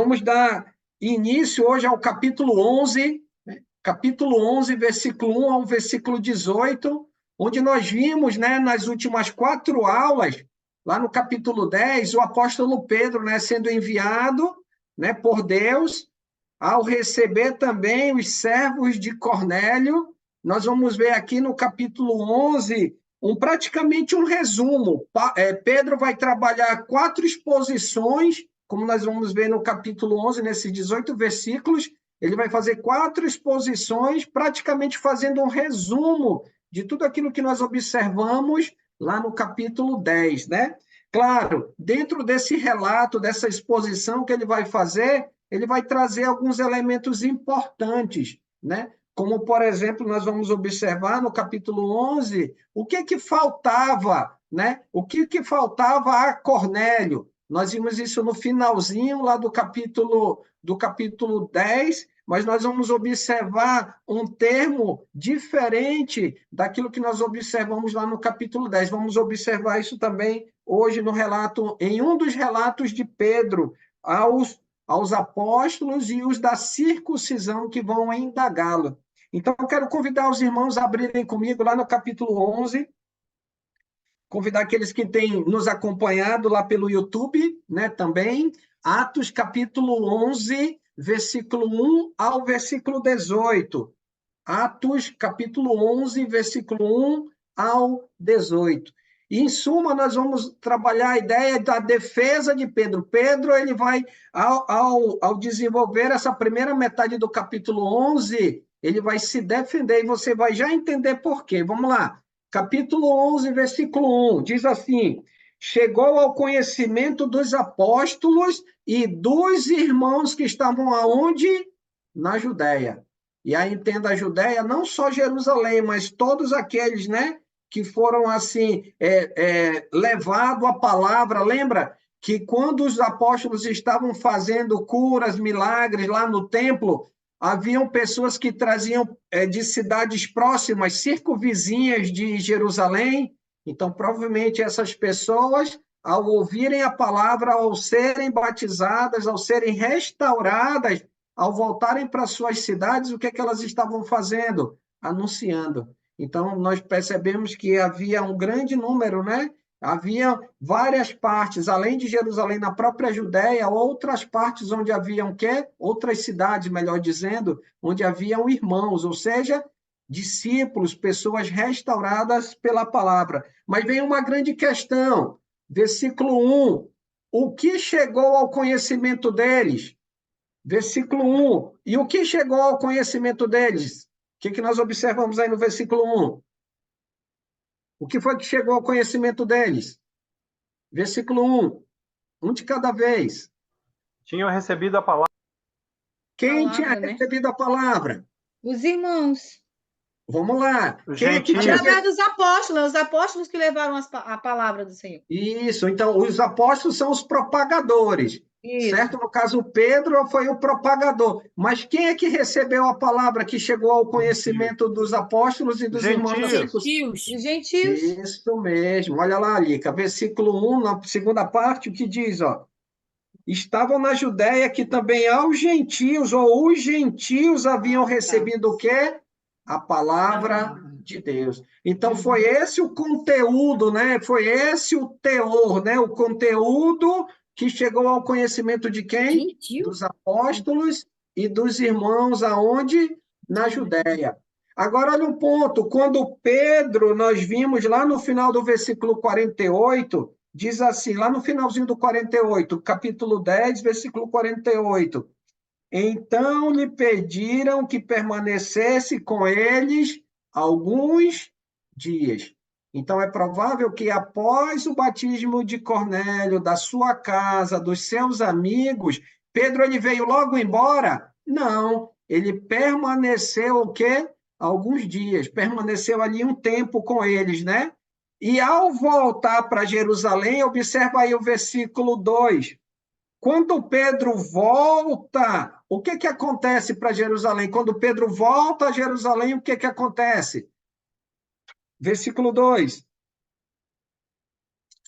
vamos dar início hoje ao capítulo 11, né? Capítulo 11, versículo 1 ao versículo 18, onde nós vimos, né, nas últimas 4 aulas, lá no capítulo 10, o apóstolo Pedro, né, sendo enviado, né, por Deus, ao receber também os servos de Cornélio. Nós vamos ver aqui no capítulo 11 praticamente um resumo. Pedro vai trabalhar 4 exposições, como nós vamos ver no capítulo 11, nesses 18 versículos. Ele vai fazer 4 exposições, praticamente fazendo um resumo de tudo aquilo que nós observamos lá no capítulo 10, né? Claro, dentro desse relato, dessa exposição que ele vai fazer, ele vai trazer alguns elementos importantes, né? Como, por exemplo, nós vamos observar no capítulo 11, o que faltava, né? O que faltava a Cornélio. Nós vimos isso no finalzinho lá do capítulo 10, mas nós vamos observar um termo diferente daquilo que nós observamos lá no capítulo 10. Vamos observar isso também hoje no relato, em um dos relatos de Pedro aos apóstolos e os da circuncisão que vão indagá-lo. Então, eu quero convidar os irmãos a abrirem comigo lá no capítulo 11, convidar aqueles que têm nos acompanhado lá pelo YouTube, né, também, Atos capítulo 11, versículo 1 ao versículo 18. Atos capítulo 11, versículo 1 ao 18. E, em suma, nós vamos trabalhar a ideia da defesa de Pedro. Pedro, ele vai, ao desenvolver essa primeira metade do capítulo 11, ele vai se defender, e você vai já entender por quê. Vamos lá. Capítulo 11, versículo 1, diz assim: chegou ao conhecimento dos apóstolos e dos irmãos que estavam aonde? Na Judéia. E aí entenda a Judéia, não só Jerusalém, mas todos aqueles, né, que foram assim levados à palavra. Lembra que quando os apóstolos estavam fazendo curas, milagres lá no templo, haviam pessoas que traziam de cidades próximas, circunvizinhas de Jerusalém. Então, provavelmente essas pessoas, ao ouvirem a palavra, ao serem batizadas, ao serem restauradas, ao voltarem para suas cidades, o que elas estavam fazendo? Anunciando. Então, nós percebemos que havia um grande número, né? Havia várias partes, além de Jerusalém, na própria Judéia, outras partes onde haviam o quê? Outras cidades, melhor dizendo, onde haviam irmãos, ou seja, discípulos, pessoas restauradas pela palavra. Mas vem uma grande questão, versículo 1, o que chegou ao conhecimento deles? Versículo 1. E o que chegou ao conhecimento deles? O que nós observamos aí no versículo 1? O que foi que chegou ao conhecimento deles? Versículo 1. Um de cada vez. Tinham recebido a palavra. Quem tinha recebido a palavra? Os irmãos. Vamos lá. Os Quem gentios. Através dos apóstolos, os apóstolos que levaram a palavra do Senhor. Isso. Então, os apóstolos são os propagadores. Isso. Certo? No caso, Pedro foi o propagador. Mas quem é que recebeu a palavra, que chegou ao conhecimento dos apóstolos e dos irmãos da circuncisão? Os gentios. Isso mesmo. Olha lá, Lica. Versículo 1, na segunda parte, o que diz? Ó, estavam na Judéia que também aos gentios, ou os gentios haviam recebido o quê? A palavra de Deus. Então, foi esse o conteúdo, né? Foi esse o teor, né? O conteúdo que chegou ao conhecimento de quem? Gentil. Dos apóstolos e dos irmãos, aonde? Na Judéia. Agora, olha um ponto. Quando Pedro, nós vimos lá no final do versículo 48, diz assim, lá no finalzinho do 48, capítulo 10, versículo 48. Então lhe pediram que permanecesse com eles alguns dias. Então, é provável que após o batismo de Cornélio, da sua casa, dos seus amigos, Pedro ele veio logo embora? Não, ele permaneceu o quê? Alguns dias, permaneceu ali um tempo com eles, né? E ao voltar para Jerusalém, observa aí o versículo 2. Quando Pedro volta, o que acontece para Jerusalém? Quando Pedro volta a Jerusalém, o que acontece? Versículo 2.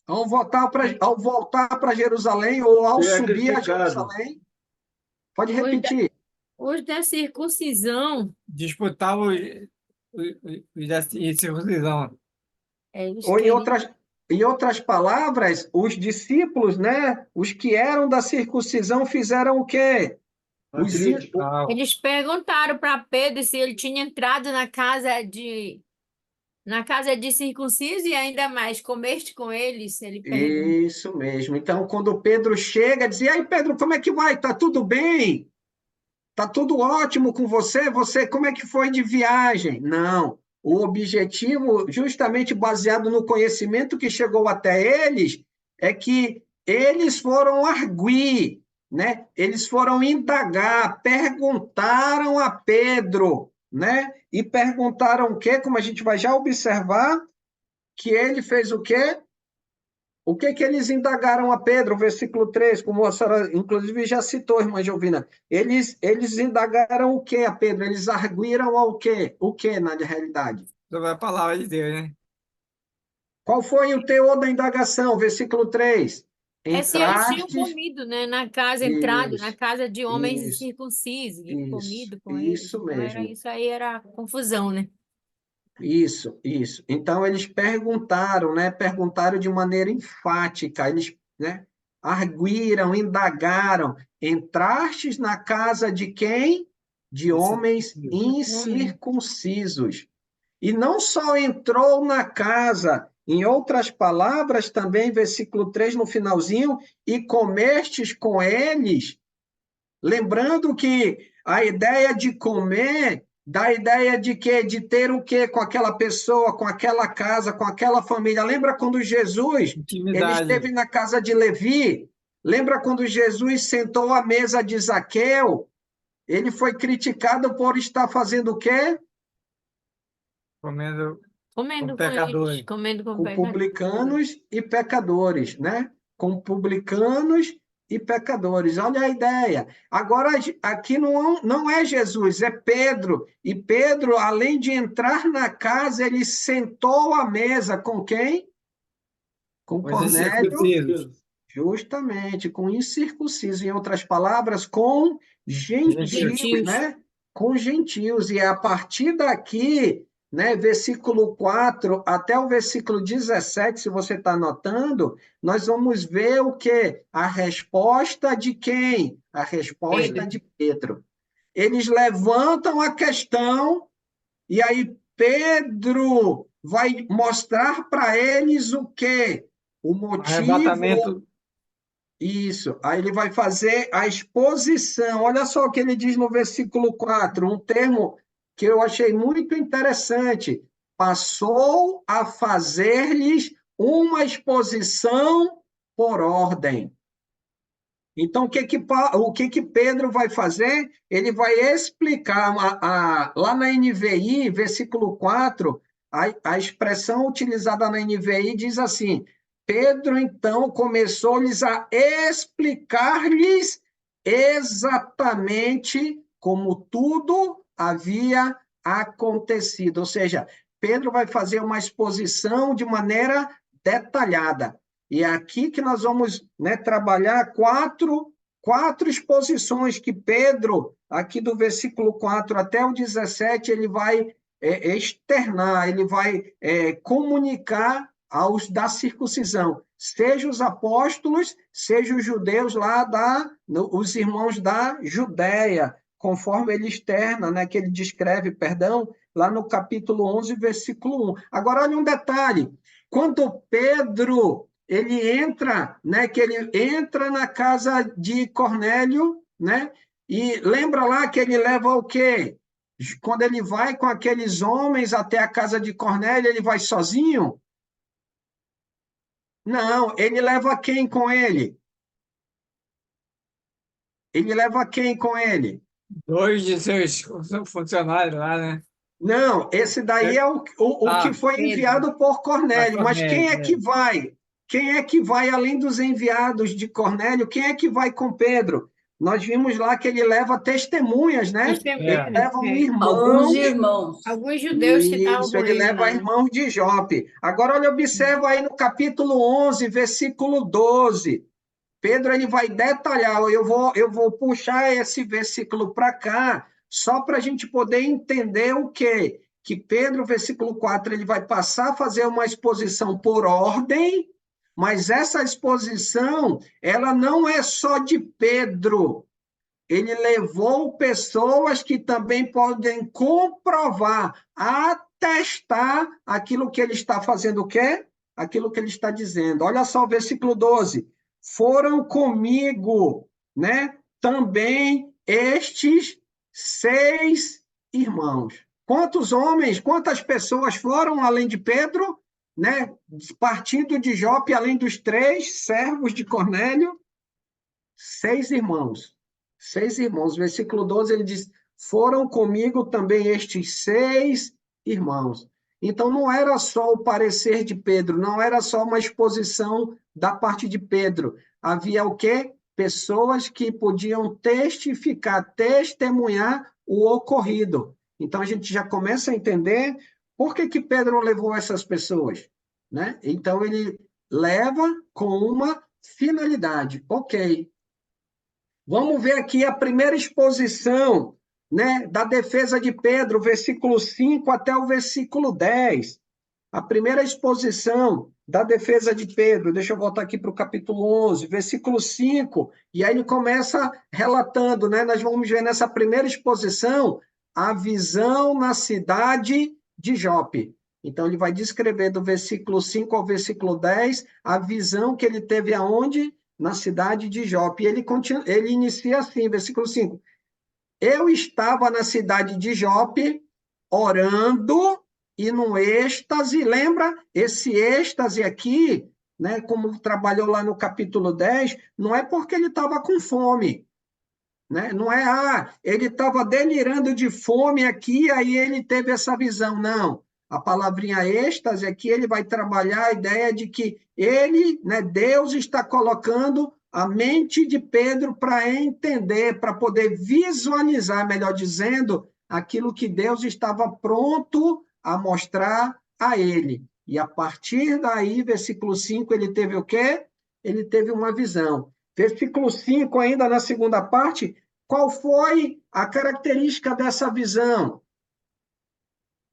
Ao voltar para Jerusalém, ou ao subir a Jerusalém, Pode Os da, repetir. os da circuncisão, Disputavam os da circuncisão. eles Ou queriam. em outras palavras, os discípulos, né? Os que eram da circuncisão fizeram o quê? Os, in- Eles perguntaram para Pedro se ele tinha entrado na casa de circunciso e ainda mais, comeste com eles? Ele perguntou. Isso mesmo. Então, quando Pedro chega, diz: e aí, Pedro, como é que vai? Tá tudo bem? Tá tudo ótimo com você? Você, como é que foi de viagem? Não. O objetivo, justamente baseado no conhecimento que chegou até eles, é que eles foram arguir, né? Eles foram indagar, perguntaram a Pedro, né? E perguntaram o quê? Como a gente vai já observar, que ele fez o quê? O que que eles indagaram a Pedro, versículo 3, como a senhora, inclusive, já citou, irmã Jovina. Eles indagaram o que a Pedro? Eles arguíram ao quê? O que, na realidade? Sobre a palavra de Deus, né? Qual foi o teor da indagação? Versículo 3. É se eles tinham Entrastes... comido, né, entrado na Isso, casa de homens isso, incircuncisos e isso, comido com eles. isso Então era mesmo. isso aí, era confusão, né? Isso, isso. Então, eles perguntaram, né? Perguntaram de maneira enfática, eles, né? Arguíram, indagaram. Entrastes na casa de quem? De homens incircuncisos. E não só entrou na casa, em outras palavras, também, versículo 3, no finalzinho, e comestes com eles. Lembrando que a ideia de comer dá a ideia de quê? De ter o quê com aquela pessoa, com aquela casa, com aquela família. Lembra quando Jesus ele Intimidade. esteve na casa de Levi? Lembra quando Jesus sentou à mesa de Zaqueu? Ele foi criticado por estar fazendo o quê? Comendo Comendo com com eles, pecadores. comendo com Com pecadores. publicanos e pecadores, né? Com publicanos e pecadores. Olha a ideia. Agora, aqui não é Jesus, é Pedro. E Pedro, além de entrar na casa, ele sentou à mesa com quem? Com Os Cornélio, incircuncisos. justamente, com incircunciso. Em outras palavras, com gentios, Gentios. né? Com gentios. E é a partir daqui, né, versículo 4 até o versículo 17, se você está anotando, nós vamos ver o quê? A resposta de quem? A resposta Pedro. de Pedro. Eles levantam a questão, e aí Pedro vai mostrar para eles o quê? O motivo. Arrebatamento. Isso. Aí ele vai fazer a exposição. Olha só o que ele diz no versículo 4, um termo que eu achei muito interessante. Passou a fazer-lhes uma exposição por ordem. Então, o que que Pedro vai fazer? Ele vai explicar, lá na NVI, versículo 4, a expressão utilizada na NVI diz assim: Pedro, então, começou-lhes a explicar-lhes exatamente como tudo havia acontecido. Ou seja, Pedro vai fazer uma exposição de maneira detalhada. E é aqui que nós vamos, né, trabalhar quatro exposições que Pedro, aqui do versículo 4 até o 17, ele vai externar, ele vai comunicar aos da circuncisão, seja os apóstolos, seja os judeus lá, os irmãos da Judéia, conforme ele externa, né, que ele descreve, perdão, lá no capítulo 11, versículo 1. Agora, olha um detalhe. Quando Pedro ele entra, né, que ele entra na casa de Cornélio, né, e lembra lá que ele leva o quê? Quando ele vai com aqueles homens até a casa de Cornélio, ele vai sozinho? Não, ele leva quem com ele? Ele leva quem com ele? 2 de seus funcionários lá, né? Não, esse daí é o que foi Pedro. enviado por Cornélio. Mas quem é que Cornélio, vai? Quem é que vai além dos enviados de Cornélio? Quem é que vai com Pedro? Nós vimos lá que ele leva testemunhas, né? Ele leva Alguns irmãos. Alguns judeus que estavam Isso, com ele ele leva lá, né? irmãos de Jope. Agora, olha, observa aí no capítulo 11, versículo 12. Pedro ele vai detalhar, eu vou puxar esse versículo para cá, só para a gente poder entender o quê? Que Pedro, versículo 4, ele vai passar a fazer uma exposição por ordem, mas essa exposição, ela não é só de Pedro. Ele levou pessoas que também podem comprovar, atestar aquilo que ele está fazendo, o quê? Aquilo que ele está dizendo. Olha só o versículo 12. Foram comigo, né? Também estes 6 irmãos. Quantos homens, quantas pessoas foram além de Pedro, né? Partindo de Jope, além dos 3 servos de Cornélio? 6 irmãos. 6 irmãos. Versículo 12, ele diz: foram comigo também estes 6 irmãos. Então, não era só o parecer de Pedro, não era só uma exposição da parte de Pedro. Havia o quê? Pessoas que podiam testificar, testemunhar o ocorrido. Então, a gente já começa a entender por que Pedro levou essas pessoas, né? Então, ele leva com uma finalidade. Ok. Vamos ver aqui a primeira exposição, né, da defesa de Pedro, versículo 5 até o versículo 10. A primeira exposição da defesa de Pedro, deixa eu voltar aqui para o capítulo 11, versículo 5, e aí ele começa relatando, né, nós vamos ver nessa primeira exposição a visão na cidade de Jope. Então, ele vai descrever do versículo 5 ao versículo 10 a visão que ele teve aonde? Na cidade de Jope. E ele inicia assim, versículo 5. Eu estava na cidade de Jope, orando e no êxtase. Lembra? Esse êxtase aqui, né, como trabalhou lá no capítulo 10, não é porque ele estava com fome. Né? Não é, ele estava delirando de fome aqui, aí ele teve essa visão. Não. A palavrinha êxtase aqui, ele vai trabalhar a ideia de que ele, né, Deus está colocando a mente de Pedro para entender, para poder visualizar, melhor dizendo, aquilo que Deus estava pronto a mostrar a ele. E a partir daí, versículo 5, ele teve o quê? Ele teve uma visão. Versículo 5, ainda na segunda parte, qual foi a característica dessa visão?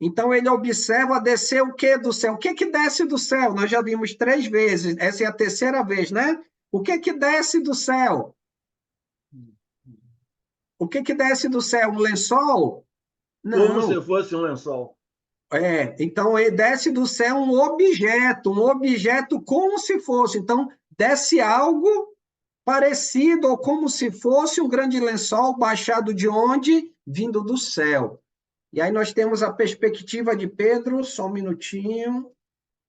Então, ele observa descer o que do céu? O que desce do céu? Nós já vimos 3 vezes, essa é a terceira vez, né? O que desce do céu? O que desce do céu? Um lençol? Não. Como se fosse um lençol. Então, ele desce do céu um objeto como se fosse. Então, desce algo parecido ou como se fosse um grande lençol baixado de onde? Vindo do céu. E aí nós temos a perspectiva de Pedro, só um minutinho,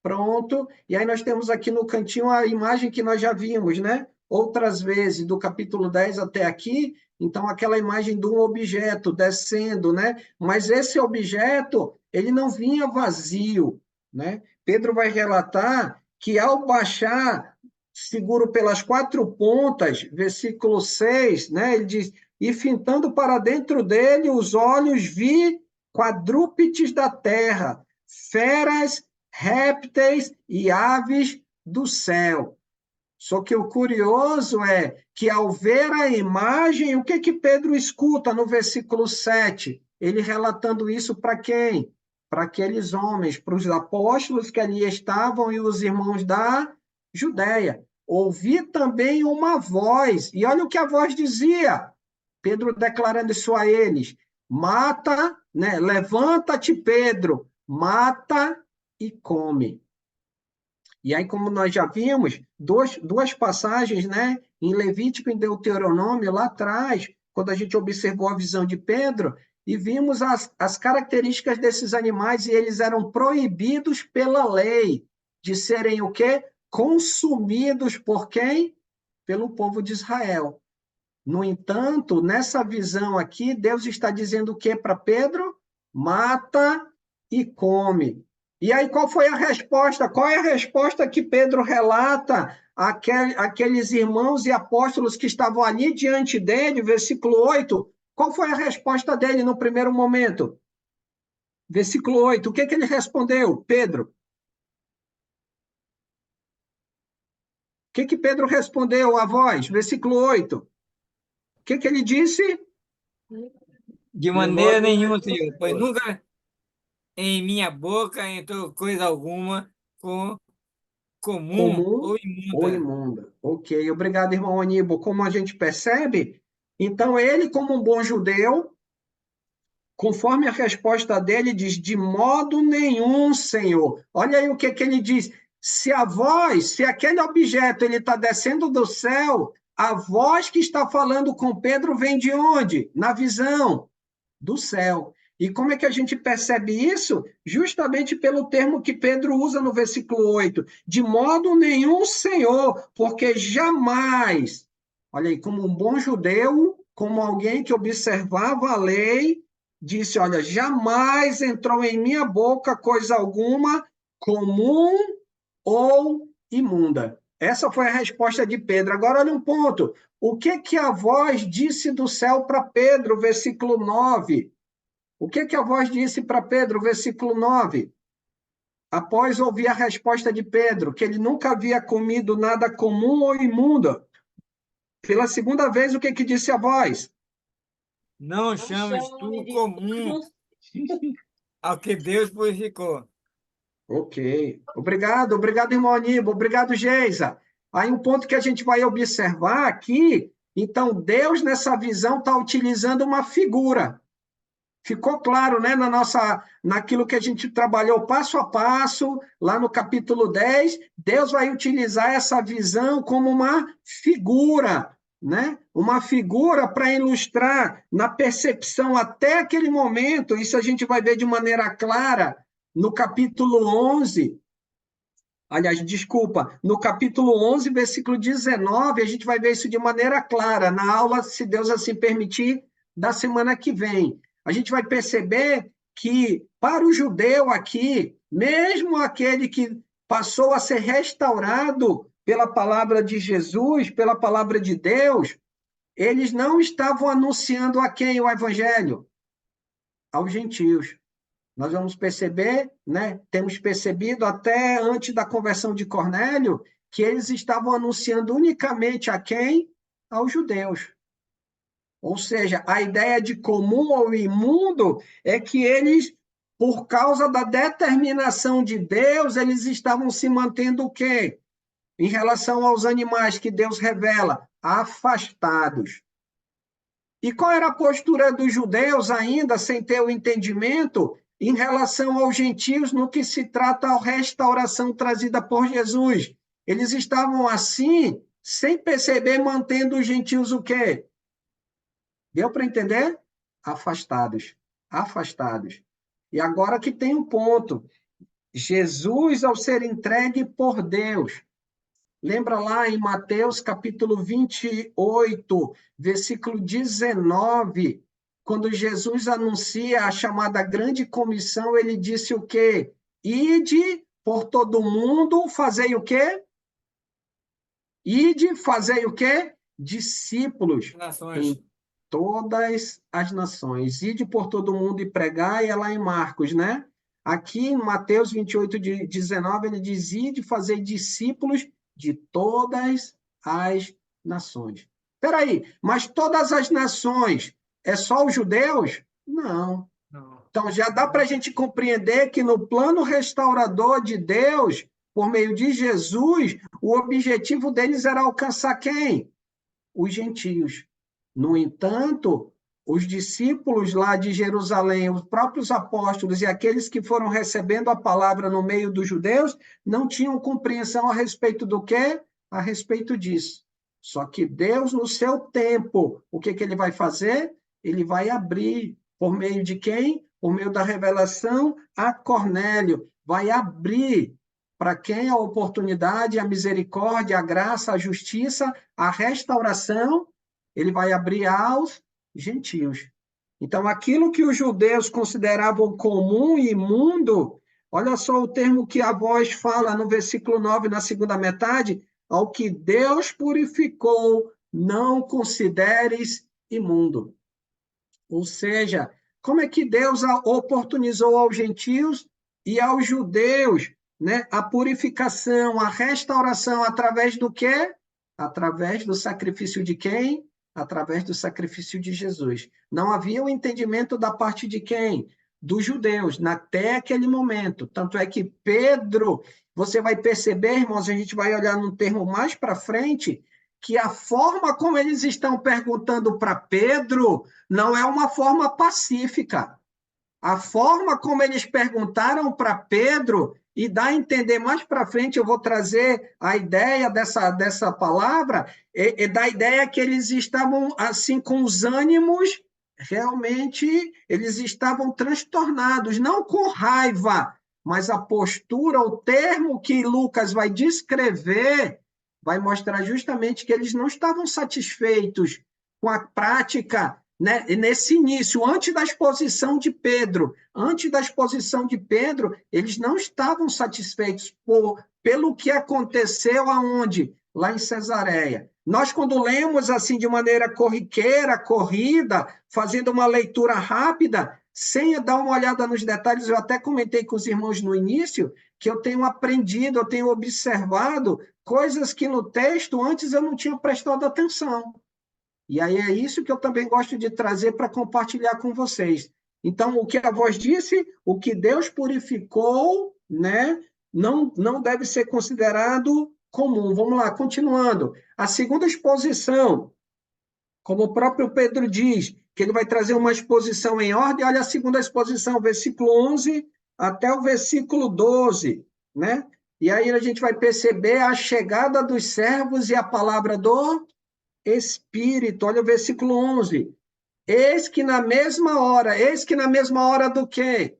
pronto. E aí nós temos aqui no cantinho a imagem que nós já vimos, né? Outras vezes, do capítulo 10 até aqui, então aquela imagem de um objeto descendo, né? Mas esse objeto, ele não vinha vazio, né? Pedro vai relatar que ao baixar, seguro pelas 4 pontas, versículo 6, né? Ele diz, e fintando para dentro dele os olhos vi quadrúpedes da terra, feras, répteis e aves do céu. Só que o curioso é que, ao ver a imagem, o que Pedro escuta no versículo 7? Ele relatando isso para quem? Para aqueles homens, para os apóstolos que ali estavam e os irmãos da Judéia. Ouvi também uma voz, e olha o que a voz dizia, Pedro declarando isso a eles, mata, né? Levanta-te, Pedro, mata e come. E aí, como nós já vimos, duas passagens, né? Em Levítico e em Deuteronômio, lá atrás, quando a gente observou a visão de Pedro, e vimos as características desses animais, e eles eram proibidos pela lei de serem o quê? Consumidos por quem? Pelo povo de Israel. No entanto, nessa visão aqui, Deus está dizendo o que para Pedro? Mata e come. E aí, qual foi a resposta? Qual é a resposta que Pedro relata àqueles irmãos e apóstolos que estavam ali diante dele, versículo 8? Qual foi a resposta dele no primeiro momento? Versículo 8, o que ele respondeu? Pedro, que Pedro respondeu à voz? Versículo 8. O que ele disse? De maneira nenhuma, Senhor, pois nunca em minha boca entrou coisa alguma comum Comum ou ou imunda. imunda. Ok, obrigado, irmão Aníbal. Como a gente percebe, então ele, como um bom judeu, conforme a resposta dele, diz: de modo nenhum, Senhor. Olha aí o que ele diz. Se aquele objeto ele está descendo do céu, a voz que está falando com Pedro vem de onde? Na visão do céu. E como é que a gente percebe isso? Justamente pelo termo que Pedro usa no versículo 8: de modo nenhum, Senhor, porque jamais, olha aí, como um bom judeu, como alguém que observava a lei, disse: olha, jamais entrou em minha boca coisa alguma comum ou imunda. Essa foi a resposta de Pedro. Agora, olha um ponto. O que a voz disse do céu para Pedro, versículo 9? O que a voz disse para Pedro, versículo 9? Após ouvir a resposta de Pedro, que ele nunca havia comido nada comum ou imundo, pela segunda vez, o que disse a voz? Não chames tu comum ao que Deus purificou. Ok. Obrigado, irmão Aníbal. Obrigado, Geisa. Aí um ponto que a gente vai observar aqui, então Deus nessa visão está utilizando uma figura. Ficou claro, né, naquilo que a gente trabalhou passo a passo, lá no capítulo 10, Deus vai utilizar essa visão como uma figura, né? Uma figura para ilustrar na percepção até aquele momento, isso a gente vai ver de maneira clara no capítulo 11, aliás, desculpa, no capítulo 11, versículo 19, a gente vai ver isso de maneira clara, na aula, se Deus assim permitir, da semana que vem. A gente vai perceber que, para o judeu aqui, mesmo aquele que passou a ser restaurado pela palavra de Jesus, pela palavra de Deus, eles não estavam anunciando a quem o evangelho? Aos gentios. Nós vamos perceber, né? Temos percebido até antes da conversão de Cornélio, que eles estavam anunciando unicamente a quem? Aos judeus. Ou seja, a ideia de comum ou imundo é que eles, por causa da determinação de Deus, eles estavam se mantendo o quê? Em relação aos animais que Deus revela, afastados. E qual era a postura dos judeus ainda, sem ter o entendimento, em relação aos gentios no que se trata à restauração trazida por Jesus? Eles estavam assim, sem perceber, mantendo os gentios o quê? Deu para entender? Afastados. Afastados. E agora que tem um ponto. Jesus, ao ser entregue por Deus, lembra lá em Mateus capítulo 28, versículo 19, quando Jesus anuncia a chamada grande comissão, ele disse o quê? Ide por todo mundo, fazei o quê? Ide, fazei o quê? Discípulos Nações. em todas as nações. Ide por todo mundo e pregai, é lá em Marcos, né? Aqui em Mateus 28, 19, ele diz: ide fazer discípulos de todas as nações. Espera aí, mas todas as nações é só os judeus? Não. Não. Então já dá para a gente compreender que no plano restaurador de Deus, por meio de Jesus, o objetivo deles era alcançar quem? Os gentios. No entanto, os discípulos lá de Jerusalém, os próprios apóstolos e aqueles que foram recebendo a palavra no meio dos judeus, não tinham compreensão a respeito do quê? A respeito disso. Só que Deus, no seu tempo, o que ele vai fazer? Ele vai abrir, por meio de quem? Por meio da revelação a Cornélio. Vai abrir para quem a oportunidade, a misericórdia, a graça, a justiça, a restauração, ele vai abrir aos gentios. Então, aquilo que os judeus consideravam comum e imundo, olha só o termo que a voz fala no versículo 9, na segunda metade: ao que Deus purificou, não consideres imundo. Ou seja, como é que Deus oportunizou aos gentios e aos judeus né, a purificação, a restauração, através do quê? Através do sacrifício de quem? Através do sacrifício de Jesus. Não havia o entendimento da parte de quem? Dos judeus, até aquele momento. Tanto é que Pedro, você vai perceber, irmãos, a gente vai olhar num termo mais para frente, que a forma como eles estão perguntando para Pedro não é uma forma pacífica. A forma como eles perguntaram para Pedro, e dá a entender mais para frente, eu vou trazer a ideia dessa palavra, da ideia que eles estavam assim com os ânimos, realmente eles estavam transtornados, não com raiva, mas a postura, o termo que Lucas vai descrever, vai mostrar justamente que eles não estavam satisfeitos com a prática, né, nesse início, antes da exposição de Pedro. Antes da exposição de Pedro, eles não estavam satisfeitos pelo que aconteceu aonde? Lá em Cesareia. Nós, quando lemos assim de maneira corriqueira, corrida, fazendo uma leitura rápida, sem dar uma olhada nos detalhes, eu até comentei com os irmãos no início, que eu tenho aprendido, eu tenho observado coisas que no texto antes eu não tinha prestado atenção. E aí é isso que eu também gosto de trazer para compartilhar com vocês. Então, o que a voz disse, o que Deus purificou, né, não deve ser considerado comum. Vamos lá, continuando. A segunda exposição, como o próprio Pedro diz, que ele vai trazer uma exposição em ordem, olha a segunda exposição, versículo 11 até o versículo 12, né? E aí a gente vai perceber a chegada dos servos e a palavra do Espírito. Olha o versículo 11. Eis que na mesma hora do quê?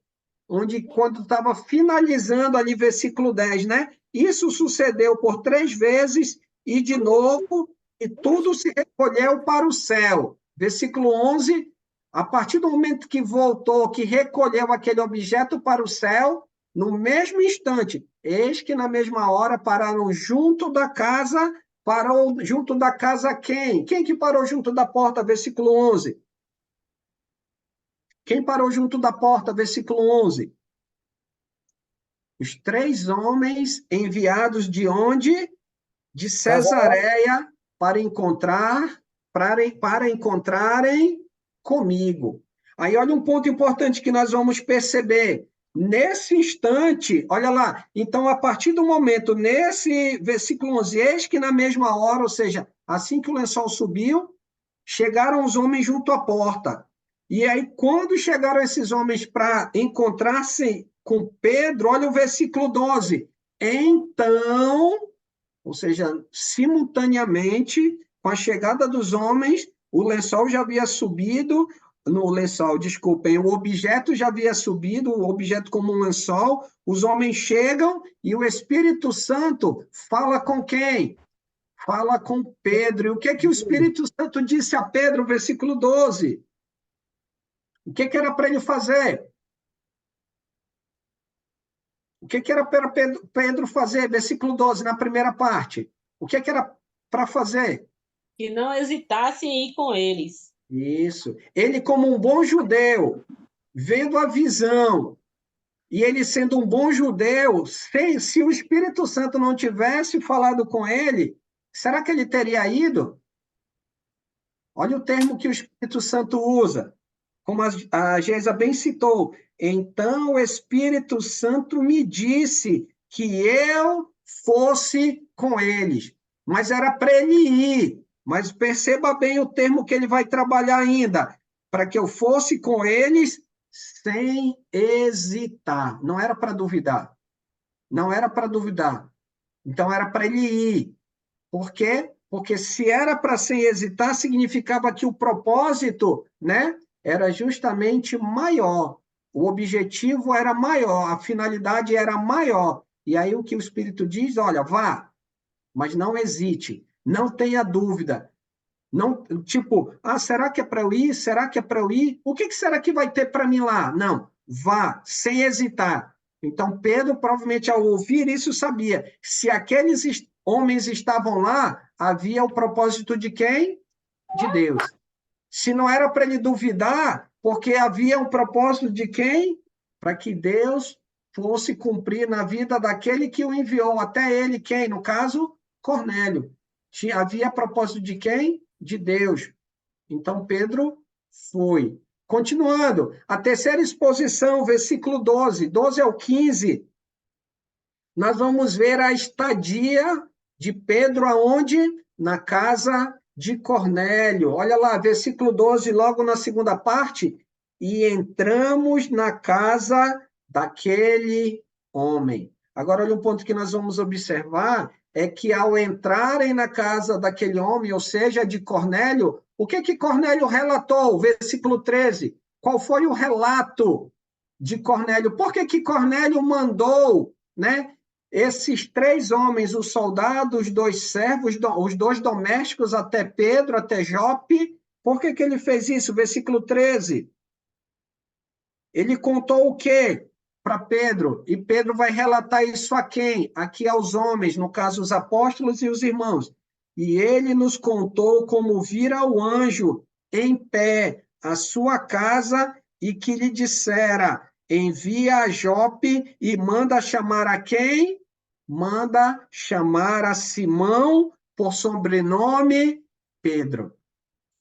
Quando estava finalizando ali, versículo 10, né? Isso sucedeu por 3 vezes, e de novo, e tudo se recolheu para o céu. Versículo 11, a partir do momento que voltou, que recolheu aquele objeto para o céu, no mesmo instante, eis que na mesma hora pararam junto da casa. Parou junto da casa quem? Quem que parou junto da porta? Versículo 11. Quem parou junto da porta? Versículo 11. Os 3 homens enviados de onde? De Cesareia para encontrarem comigo. Aí olha um ponto importante que nós vamos perceber. Nesse instante, olha lá, então a partir do momento, nesse versículo 11, eis que na mesma hora, ou seja, assim que o lençol subiu, chegaram os homens junto à porta. E aí, quando chegaram esses homens para encontrar-se com Pedro, olha o versículo 12. Então, ou seja, simultaneamente, com a chegada dos homens, o lençol já havia subido, no lençol, desculpem, o objeto já havia subido, o objeto como um lençol, os homens chegam e o Espírito Santo fala com quem? Fala com Pedro. E o que o Espírito Santo disse a Pedro, versículo 12? O que era para ele fazer? O que era para Pedro fazer? Versículo 12, na primeira parte. O que era para fazer? Que não hesitasse em ir com eles. Isso. Ele, como um bom judeu, vendo a visão, e ele sendo um bom judeu, se o Espírito Santo não tivesse falado com ele, será que ele teria ido? Olha o termo que o Espírito Santo usa, como a Geisa bem citou. Então o Espírito Santo me disse que eu fosse com eles, mas era para ele ir. Mas perceba bem o termo que ele vai trabalhar ainda, para que eu fosse com eles sem hesitar. Não era para duvidar. Não era para duvidar. Então era para ele ir. Por quê? Porque se era para sem hesitar, significava que o propósito, né, era justamente maior. O objetivo era maior, a finalidade era maior. E aí o que o Espírito diz, olha, vá, mas não hesite. Não tenha dúvida. Não, tipo, será que é para eu ir? Será que é para eu ir? O que será que vai ter para mim lá? Não, vá, sem hesitar. Então, Pedro, provavelmente, ao ouvir isso, sabia. Se aqueles homens estavam lá, havia o propósito de quem? De Deus. Se não era para ele duvidar, porque havia um propósito de quem? Para que Deus fosse cumprir na vida daquele que o enviou, até ele quem? No caso, Cornélio. Havia propósito de quem? De Deus. Então, Pedro foi. Continuando, a terceira exposição, versículo 12, 12 ao 15, nós vamos ver a estadia de Pedro aonde? Na casa de Cornélio. Olha lá, versículo 12, logo na segunda parte, e entramos na casa daquele homem. Agora, olha um ponto que nós vamos observar, é que ao entrarem na casa daquele homem, ou seja, de Cornélio, o que Cornélio relatou? Versículo 13. Qual foi o relato de Cornélio? Por que Cornélio mandou, né, esses 3 homens, os soldados, os 2 servos, os 2 domésticos, até Pedro, até Jope? Por que ele fez isso? Versículo 13. Ele contou o quê para Pedro? E Pedro vai relatar isso a quem? Aqui aos homens, no caso, os apóstolos e os irmãos. E ele nos contou como vira o anjo em pé à sua casa e que lhe dissera, envia a Jope e manda chamar a quem? Manda chamar a Simão, por sobrenome Pedro.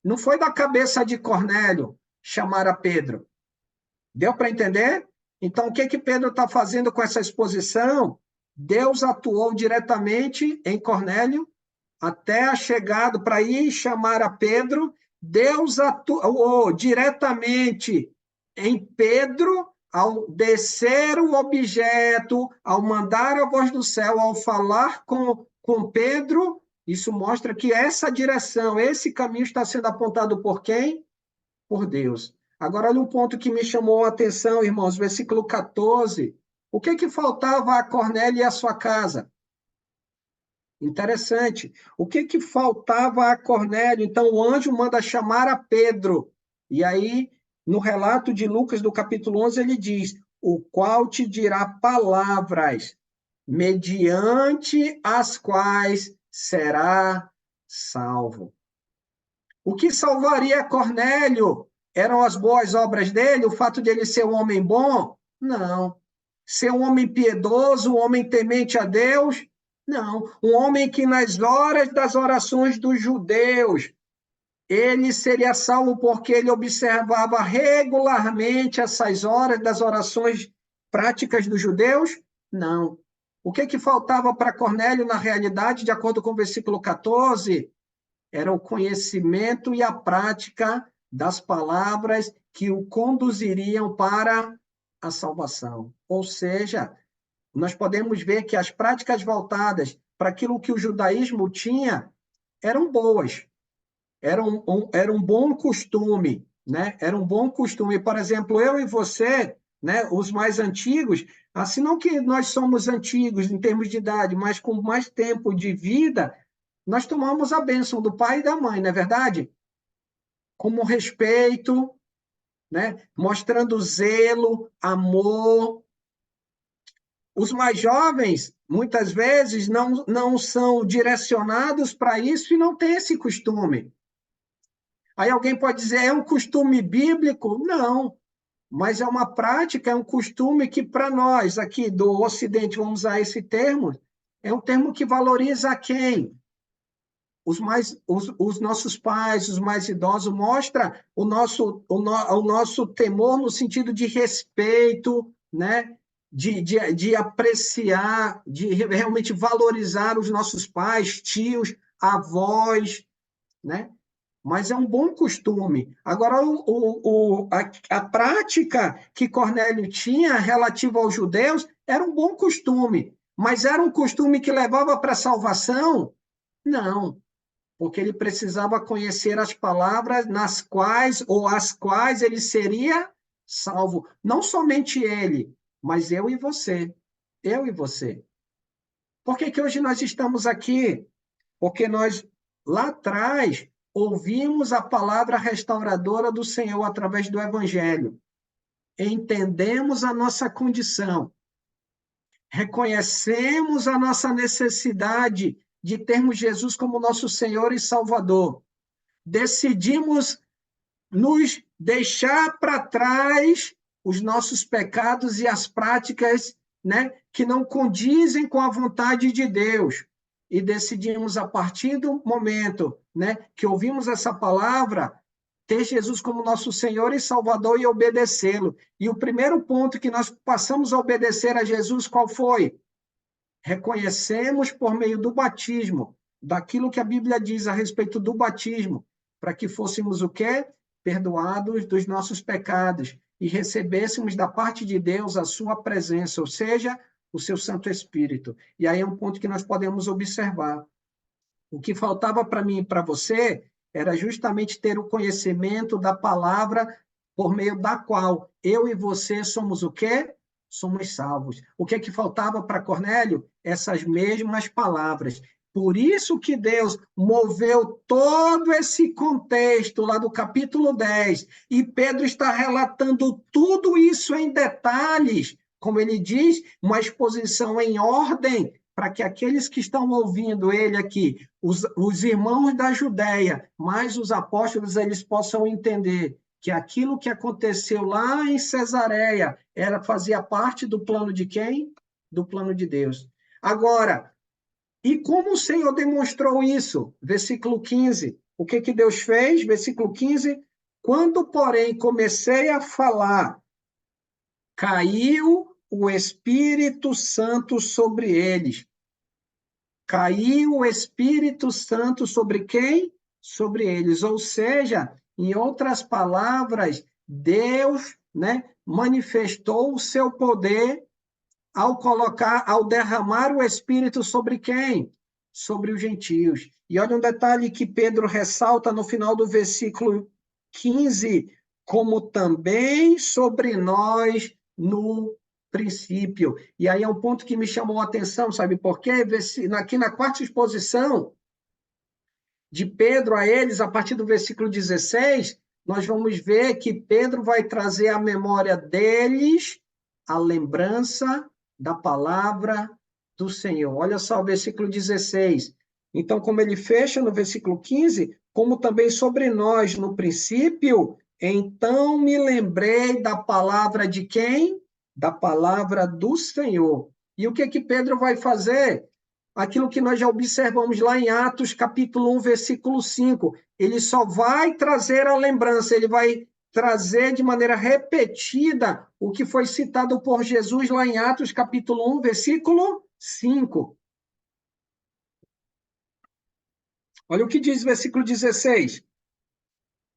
Não foi da cabeça de Cornélio chamar a Pedro. Deu para entender? Então, o que Pedro está fazendo com essa exposição? Deus atuou diretamente em Cornélio, até a chegada para ir chamar a Pedro. Deus atuou diretamente em Pedro, ao descer o objeto, ao mandar a voz do céu, ao falar com Pedro. Isso mostra que essa direção, esse caminho está sendo apontado por quem? Por Deus. Agora, olha um ponto que me chamou a atenção, irmãos, versículo 14. O que faltava a Cornélio e a sua casa? Interessante. O que faltava a Cornélio? Então, o anjo manda chamar a Pedro. E aí, no relato de Lucas, do capítulo 11, ele diz, o qual te dirá palavras, mediante as quais será salvo. O que salvaria Cornélio? Eram as boas obras dele? O fato de ele ser um homem bom? Não. Ser um homem piedoso, um homem temente a Deus? Não. Um homem que nas horas das orações dos judeus, ele seria salvo porque ele observava regularmente essas horas das orações práticas dos judeus? Não. O que faltava para Cornélio, na realidade, de acordo com o versículo 14? Era o conhecimento e a prática das palavras que o conduziriam para a salvação. Ou seja, nós podemos ver que as práticas voltadas para aquilo que o judaísmo tinha eram boas, era um bom costume, né? Era um bom costume. Por exemplo, eu e você, né, os mais antigos, assim não que nós somos antigos em termos de idade, mas com mais tempo de vida, nós tomamos a bênção do pai e da mãe, não é verdade? Como respeito, né? Mostrando zelo, amor. Os mais jovens, muitas vezes, não são direcionados para isso e não têm esse costume. Aí alguém pode dizer, é um costume bíblico? Não, mas é uma prática, é um costume que para nós aqui do Ocidente, vamos usar esse termo, é um termo que valoriza a quem? Os nossos pais, os mais idosos, mostra o nosso temor no sentido de respeito, né? De apreciar, de realmente valorizar os nossos pais, tios, avós, né? Mas é um bom costume. Agora, a prática que Cornélio tinha relativa aos judeus era um bom costume, mas era um costume que levava para a salvação? Não, porque ele precisava conhecer as palavras nas quais ou as quais ele seria salvo. Não somente ele, mas eu e você. Eu e você. Por que hoje nós estamos aqui? Porque nós, lá atrás, ouvimos a palavra restauradora do Senhor através do Evangelho. Entendemos a nossa condição. Reconhecemos a nossa necessidade de termos Jesus como nosso Senhor e Salvador. Decidimos nos deixar para trás os nossos pecados e as práticas né, que não condizem com a vontade de Deus. E decidimos, a partir do momento, né, que ouvimos essa palavra, ter Jesus como nosso Senhor e Salvador e obedecê-lo. E o primeiro ponto que nós passamos a obedecer a Jesus, qual foi? Reconhecemos por meio do batismo, daquilo que a Bíblia diz a respeito do batismo, para que fôssemos o quê? Perdoados dos nossos pecados e recebêssemos da parte de Deus a sua presença, ou seja, o seu Santo Espírito. E aí é um ponto que nós podemos observar. O que faltava para mim e para você era justamente ter o conhecimento da palavra por meio da qual eu e você somos o quê? Somos salvos. O que é que faltava para Cornélio? Essas mesmas palavras. Por isso que Deus moveu todo esse contexto lá do capítulo 10, e Pedro está relatando tudo isso em detalhes, como ele diz, uma exposição em ordem, para que aqueles que estão ouvindo ele aqui, os irmãos da Judéia, mais os apóstolos, eles possam entender que aquilo que aconteceu lá em Cesareia fazia parte do plano de quem? Do plano de Deus. Agora, e como o Senhor demonstrou isso? Versículo 15. O que Deus fez? Versículo 15. Quando, porém, comecei a falar, caiu o Espírito Santo sobre eles. Caiu o Espírito Santo sobre quem? Sobre eles. Ou seja, em outras palavras, Deus, né, manifestou o seu poder ao derramar o Espírito sobre quem? Sobre os gentios. E olha um detalhe que Pedro ressalta no final do versículo 15, como também sobre nós no princípio. E aí é um ponto que me chamou a atenção, sabe por quê? Aqui na quarta exposição de Pedro a eles, a partir do versículo 16, nós vamos ver que Pedro vai trazer à memória deles a lembrança da palavra do Senhor. Olha só o versículo 16. Então, como ele fecha no versículo 15, como também sobre nós no princípio, então me lembrei da palavra de quem? Da palavra do Senhor. E o que Pedro vai fazer? Aquilo que nós já observamos lá em Atos, capítulo 1, versículo 5. Ele só vai trazer a lembrança, ele vai trazer de maneira repetida o que foi citado por Jesus lá em Atos, capítulo 1, versículo 5. Olha o que diz o versículo 16.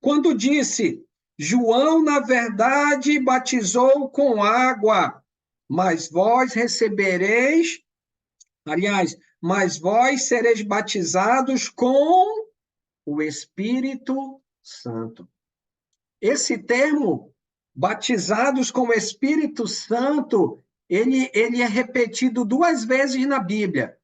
Quando disse, João, na verdade, batizou com água, mas vós recebereis, mas vós sereis batizados com o Espírito Santo. Esse termo, batizados com o Espírito Santo, ele é repetido 2 vezes na Bíblia.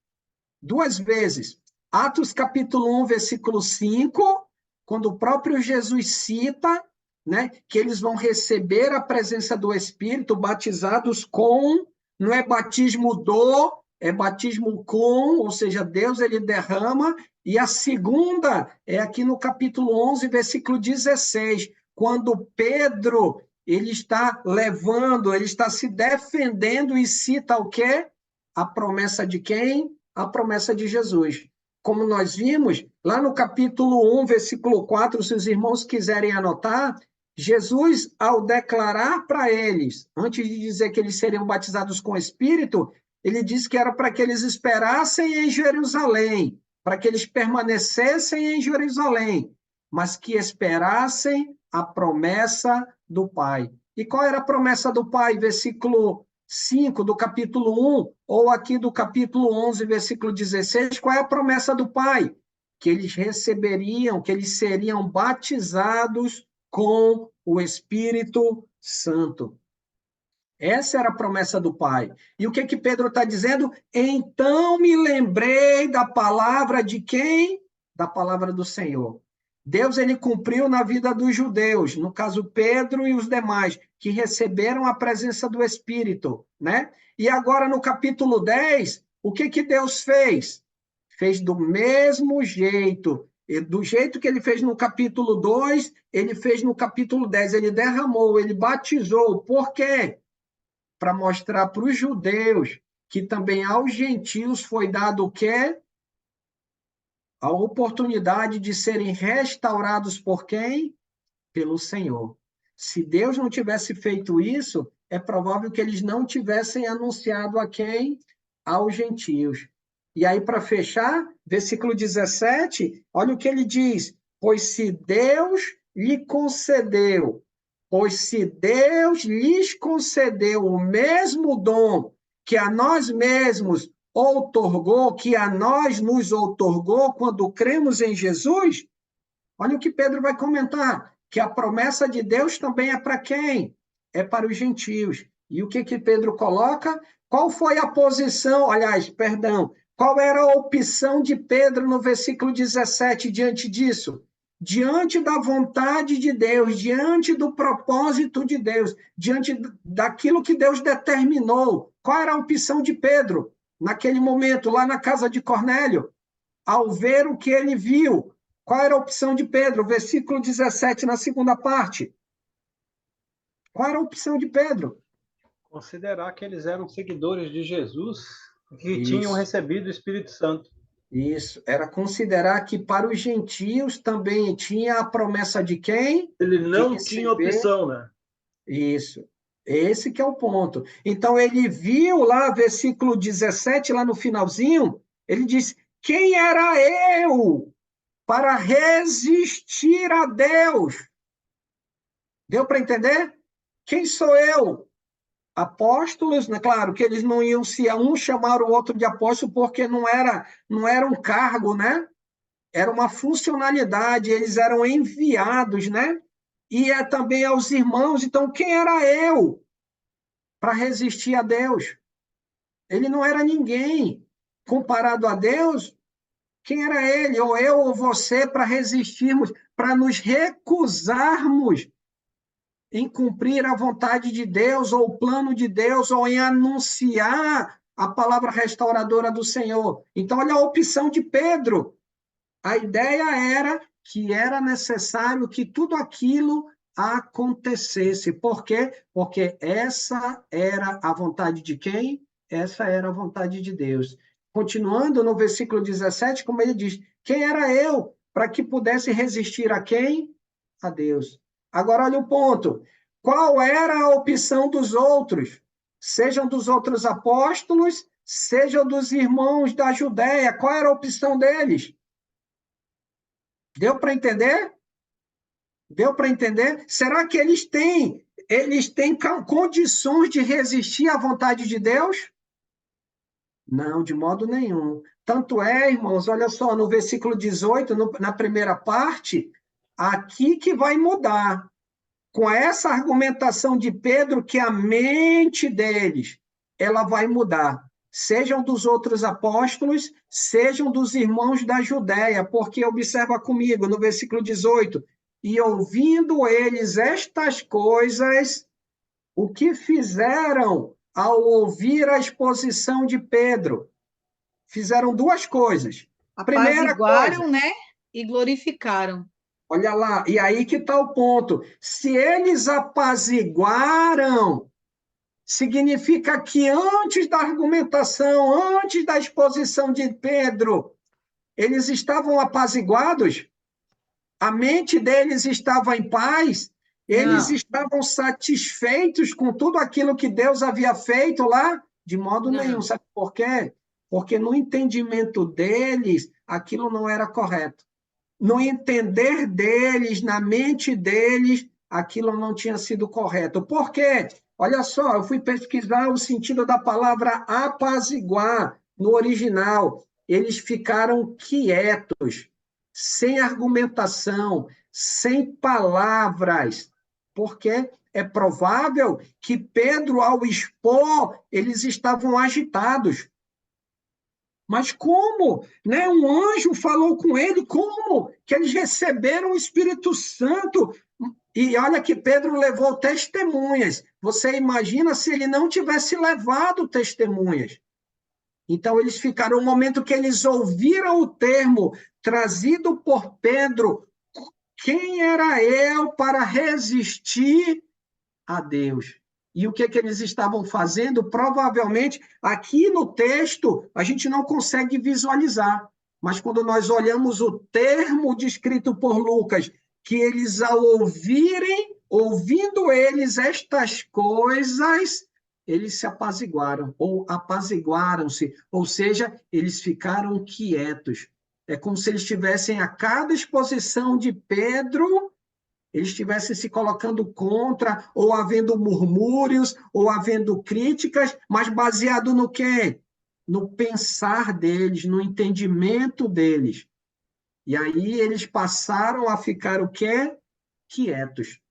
2 vezes. Atos capítulo 1, versículo 5, quando o próprio Jesus cita, né, que eles vão receber a presença do Espírito, batizados com, não é batismo do, é batismo com, ou seja, Deus ele derrama. E a segunda é aqui no capítulo 11, versículo 16, quando Pedro ele está levando, ele está se defendendo e cita o quê? A promessa de quem? A promessa de Jesus. Como nós vimos, lá no capítulo 1, versículo 4, se os irmãos quiserem anotar, Jesus, ao declarar para eles, antes de dizer que eles seriam batizados com o Espírito, ele disse que era para que eles esperassem em Jerusalém, para que eles permanecessem em Jerusalém, mas que esperassem a promessa do Pai. E qual era a promessa do Pai? Versículo 5 do capítulo 1, ou aqui do capítulo 11, versículo 16, qual é a promessa do Pai? Que eles receberiam, que eles seriam batizados com o Espírito Santo. Essa era a promessa do Pai. E o que Pedro está dizendo? Então me lembrei da palavra de quem? Da palavra do Senhor. Deus ele cumpriu na vida dos judeus, no caso Pedro e os demais, que receberam a presença do Espírito, né? E agora no capítulo 10, o que Deus fez? Fez do mesmo jeito. E do jeito que ele fez no capítulo 2, ele fez no capítulo 10. Ele derramou, ele batizou. Por quê? para mostrar para os judeus que também aos gentios foi dado o quê? A oportunidade de serem restaurados por quem? Pelo Senhor. Se Deus não tivesse feito isso, é provável que eles não tivessem anunciado a quem? Aos gentios. E aí, para fechar, versículo 17, olha o que ele diz: pois se Deus lhes concedeu o mesmo dom que a nós mesmos outorgou, que a nós nos outorgou quando cremos em Jesus, olha o que Pedro vai comentar, que a promessa de Deus também é para quem? É para os gentios. E o que Pedro coloca? Qual foi a posição, qual era a opção de Pedro no versículo 17 diante disso? Diante da vontade de Deus, diante do propósito de Deus, diante daquilo que Deus determinou. Qual era a opção de Pedro naquele momento, lá na casa de Cornélio? Ao ver o que ele viu, qual era a opção de Pedro? Versículo 17, na segunda parte. Qual era a opção de Pedro? Considerar que eles eram seguidores de Jesus que Isso. tinham recebido o Espírito Santo. Isso, era considerar que para os gentios também tinha a promessa de quem? Ele não De tinha receber. opção, né? Isso, esse que é o ponto. Então, ele viu lá, versículo 17, lá no finalzinho, ele diz, quem era eu para resistir a Deus? Deu para entender? Quem sou eu? Apóstolos, né? Claro que eles não iam se um chamar o outro de apóstolo porque não era um cargo, né? Era uma funcionalidade, eles eram enviados, né? E é também aos irmãos. Então, quem era eu para resistir a Deus? Ele não era ninguém. Comparado a Deus, quem era ele? Ou eu ou você para resistirmos, para nos recusarmos em cumprir a vontade de Deus, ou o plano de Deus, ou em anunciar a palavra restauradora do Senhor. Então, olha a opção de Pedro. A ideia era que era necessário que tudo aquilo acontecesse. Por quê? Porque essa era a vontade de quem? Essa era a vontade de Deus. Continuando no versículo 17, como ele diz, quem era eu para que pudesse resistir a quem? A Deus. Agora, olha o ponto. Qual era a opção dos outros? Sejam dos outros apóstolos, sejam dos irmãos da Judéia. Qual era a opção deles? Deu para entender? Deu para entender? Será que eles têm condições de resistir à vontade de Deus? Não, de modo nenhum. Tanto é, irmãos, olha só, no versículo 18, na primeira parte, aqui que vai mudar. Com essa argumentação de Pedro, que a mente deles, ela vai mudar. Sejam dos outros apóstolos, sejam dos irmãos da Judéia, porque observa comigo, no versículo 18, e ouvindo eles estas coisas, o que fizeram ao ouvir a exposição de Pedro? Fizeram duas coisas. A primeira Apaziguaram, coisa, né? E glorificaram. olha lá, e aí que está o ponto. Se eles apaziguaram, significa que antes da argumentação, antes da exposição de Pedro, eles estavam apaziguados? A mente deles estava em paz? Eles Não. estavam satisfeitos com tudo aquilo que Deus havia feito lá? De modo Não. nenhum. Sabe por quê? Porque no entendimento deles, aquilo não era correto. No entender deles, na mente deles, aquilo não tinha sido correto. Por quê? Olha só, eu fui pesquisar o sentido da palavra apaziguar no original. Eles ficaram quietos, sem argumentação, sem palavras, porque é provável que Pedro, ao expor, eles estavam agitados. Mas como? Né? Um anjo falou com ele, como? Que eles receberam o Espírito Santo. E olha que Pedro levou testemunhas. Você imagina se ele não tivesse levado testemunhas. Então, eles ficaram, no momento que eles ouviram o termo trazido por Pedro, quem era eu para resistir a Deus? E o que eles estavam fazendo? Provavelmente, aqui no texto, a gente não consegue visualizar. Mas quando nós olhamos o termo descrito por Lucas, que eles, ao ouvindo eles estas coisas, eles se apaziguaram, ou apaziguaram-se, ou seja, eles ficaram quietos. É como se eles estivessem, a cada exposição de Pedro, eles estivessem se colocando contra, ou havendo murmúrios, ou havendo críticas, mas baseado no quê? No pensar deles, no entendimento deles. E aí eles passaram a ficar o quê? Quietos.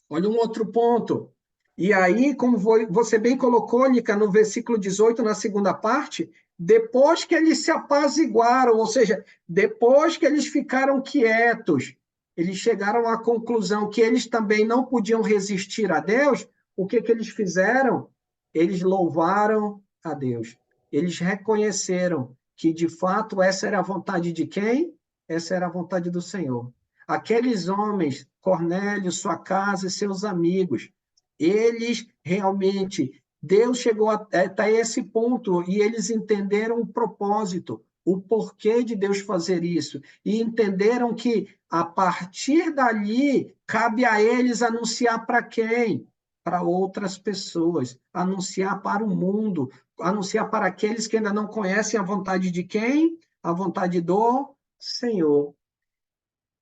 Olha um outro ponto. E aí, como você bem colocou, Nica, no versículo 18, na segunda parte, depois que eles se apaziguaram, ou seja, depois que eles ficaram quietos, eles chegaram à conclusão que eles também não podiam resistir a Deus, o que eles fizeram? Eles louvaram a Deus. Eles reconheceram que, de fato, essa era a vontade de quem? Essa era a vontade do Senhor. Aqueles homens, Cornélio, sua casa e seus amigos, eles realmente, Deus chegou até esse ponto e eles entenderam o propósito, o porquê de Deus fazer isso, e entenderam que, a partir dali, cabe a eles anunciar para quem? Para outras pessoas, anunciar para o mundo, anunciar para aqueles que ainda não conhecem a vontade de quem? A vontade do Senhor.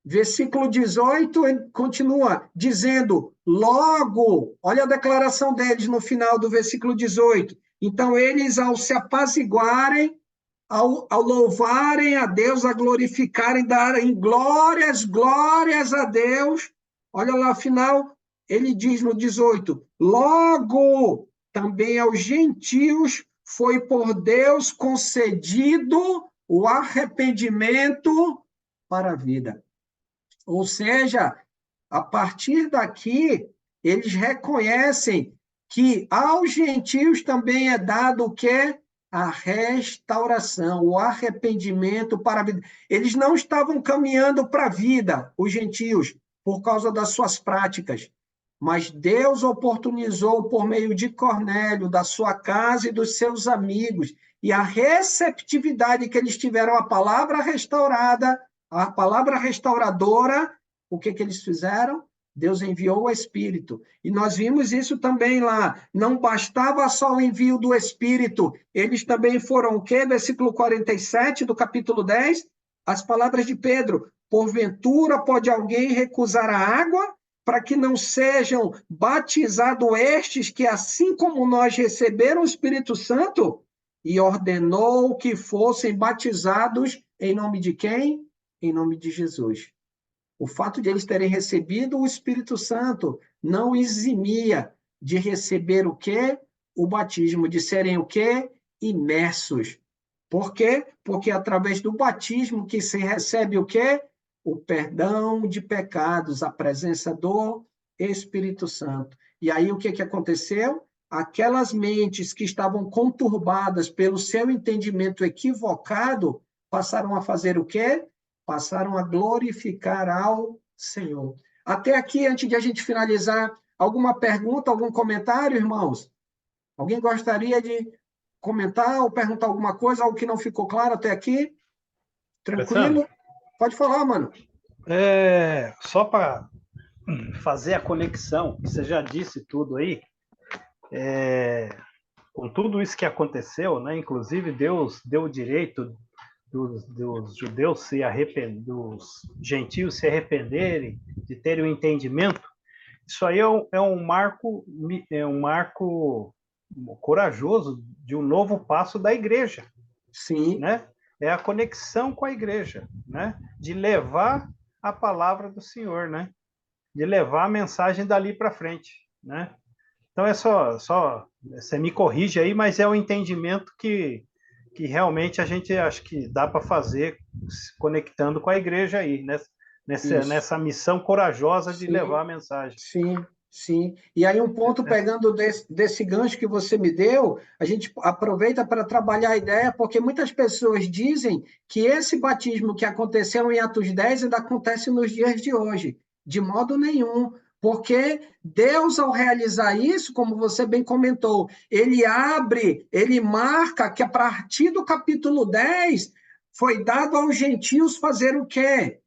Versículo 18 continua dizendo, logo, olha a declaração deles no final do versículo 18. Então, eles, ao se apaziguarem, ao louvarem a Deus, a glorificarem, darem glórias a Deus, olha lá, afinal, ele diz no 18, logo, também aos gentios foi por Deus concedido o arrependimento para a vida. Ou seja, a partir daqui, eles reconhecem que aos gentios também é dado o quê? A restauração, o arrependimento para a vida. Eles não estavam caminhando para a vida, os gentios, por causa das suas práticas, mas Deus oportunizou por meio de Cornélio, da sua casa e dos seus amigos, e a receptividade que eles tiveram à palavra restaurada, a palavra restauradora, o que eles fizeram? Deus enviou o Espírito. E nós vimos isso também lá. Não bastava só o envio do Espírito, eles também foram o quê? Versículo 47 do capítulo 10, as palavras de Pedro. Porventura pode alguém recusar a água para que não sejam batizados estes que, assim como nós, receberam o Espírito Santo? E ordenou que fossem batizados em nome de quem? Em nome de Jesus. O fato de eles terem recebido o Espírito Santo não eximia de receber o quê? O batismo, de serem o quê? Imersos. Por quê? Porque através do batismo que se recebe o quê? O perdão de pecados, a presença do Espírito Santo. E aí o que aconteceu? Aquelas mentes que estavam conturbadas pelo seu entendimento equivocado passaram a fazer o quê? Passaram a glorificar ao Senhor. Até aqui, antes de a gente finalizar, alguma pergunta, algum comentário, irmãos? Alguém gostaria de comentar ou perguntar alguma coisa, algo que não ficou claro até aqui? Tranquilo? Pode falar, mano. Só para fazer a conexão, você já disse tudo aí, com tudo isso que aconteceu, né? Inclusive Deus deu o direito dos judeus dos gentios se arrependerem, de terem o entendimento. Isso aí é um marco corajoso de um novo passo da igreja. Sim. Né? É a conexão com a igreja, né? De levar a palavra do Senhor, né? De levar a mensagem dali para frente, né? Então é só você me corrige aí, mas é um entendimento que realmente a gente acho que dá para fazer conectando com a igreja aí, nessa missão corajosa de levar a mensagem. Sim. E aí um ponto, pegando desse gancho que você me deu, a gente aproveita para trabalhar a ideia, porque muitas pessoas dizem que esse batismo que aconteceu em Atos 10 ainda acontece nos dias de hoje. De modo nenhum. Porque Deus, ao realizar isso, como você bem comentou, ele abre, ele marca que a partir do capítulo 10 foi dado aos gentios fazer o quê?